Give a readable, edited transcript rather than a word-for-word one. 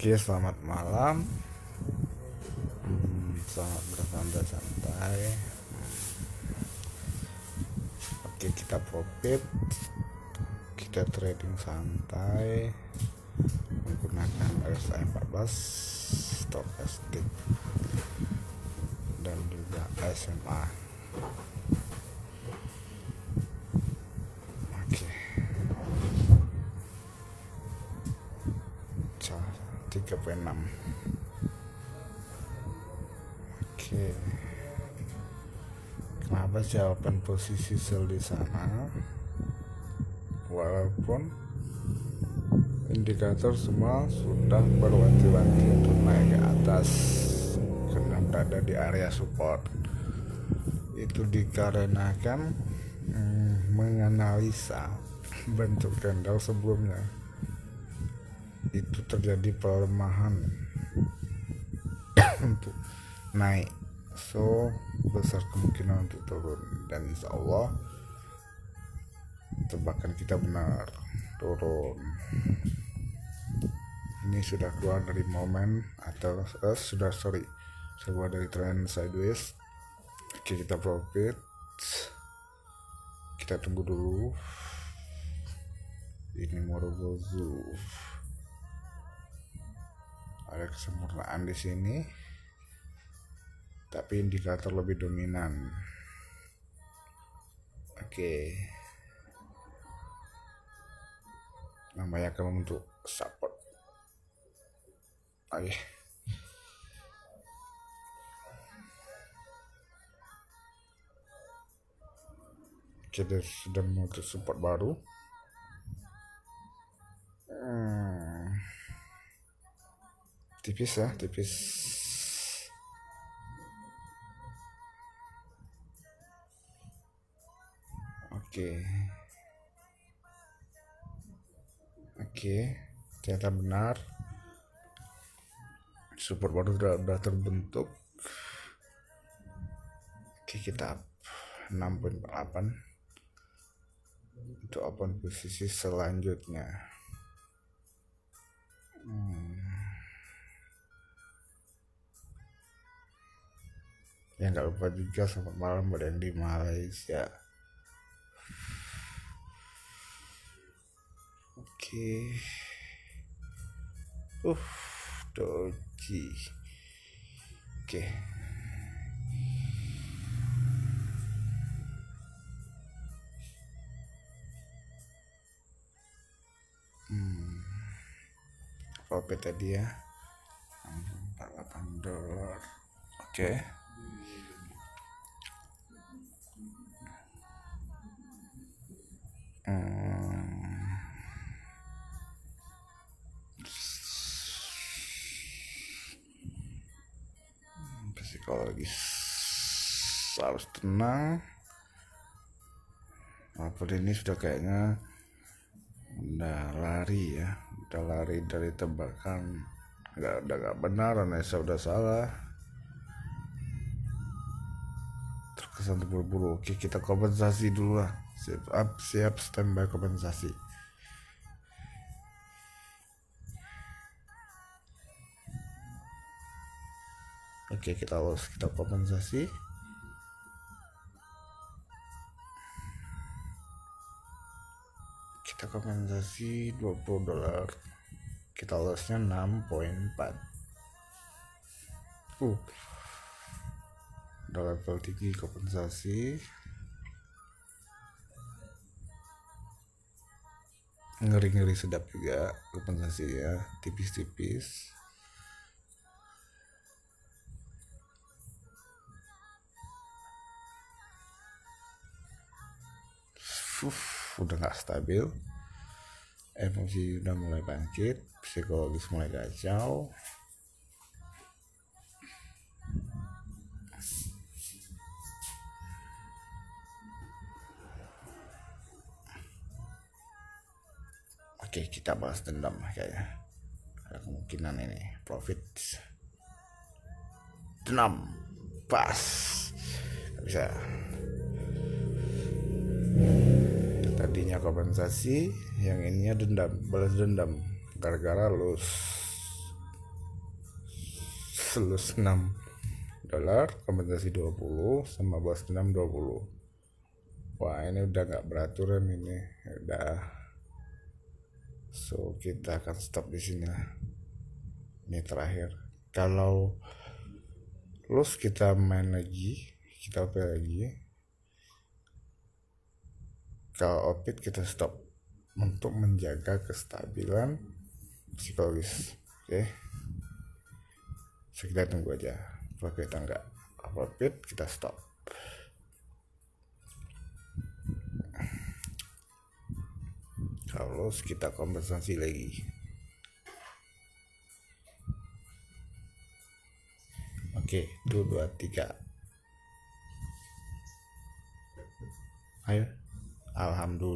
Oke, selamat malam. Selamat bersantai-santai. Oke, kita profit. Kita trading santai menggunakan RSI 14, Stochastic, dan juga SMA. Oke. 3,6. Oke. Kenapa jawaban posisi sell di sana? Walaupun indikator semua sudah berwanti-wanti untuk naik ke atas karena berada di area support. Itu dikarenakan menganalisa bentuk candle sebelumnya itu terjadi pelemahan untuk naik, so besar kemungkinan untuk turun, dan insya Allah tebakan kita benar, turun. Ini sudah keluar dari momen atau sudah keluar dari trend sideways. Oke, kita profit. Kita tunggu dulu. Ini morogozu. Ada kesempurnaan di sini, tapi indikator lebih dominan. Oke. Namanya akan untuk support. Oke. Kita sudah menutup support baru. Tipis ya, tipis. Oke, ternyata benar. Support baru sudah terbentuk. Oke, kita up 6.8 untuk open posisi selanjutnya. Ya, nggak lupa juga selamat malam buat yang di Malaysia. Oke. Doji. Oke. Profit tadi ya. $48. Oke. Psikologis harus tenang. Walaupun ini sudah kayaknya udah lari dari tebakan, nggak benar, analisa udah salah, terkesan terburu-buru. Oke, kita kompensasi dulu lah. Siap standby kompensasi. Oke, kita kompensasi. Kita kompensasi $20. Kita lossnya 6.4. Udah level tinggi kompensasi. Ngeri sedap juga kompensasi ya, tipis-tipis. Udah gak stabil, emosi udah mulai bangkit, psikologis mulai kacau. Oke, kita bahas dendam kayaknya. Ada kemungkinan ini profit. Dendam pas. Gak bisa. Tadinya kompensasi, yang ininya balas dendam gara-gara loss. lulus $6, kompensasi 20, sama bos 20. Wah, ini udah gak beraturan ini. Udah. So, kita akan stop di sini lah. Ini terakhir. Kalau lulus kita main lagi, kita open lagi. Kalau opit kita stop untuk menjaga kestabilan psikologis. Oke. So, kita tunggu aja. Kalau kita nggak opit, kita stop. Kalau kita kompensasi lagi. Oke, 2, 2, 3. Ayo. Alhamdulillah.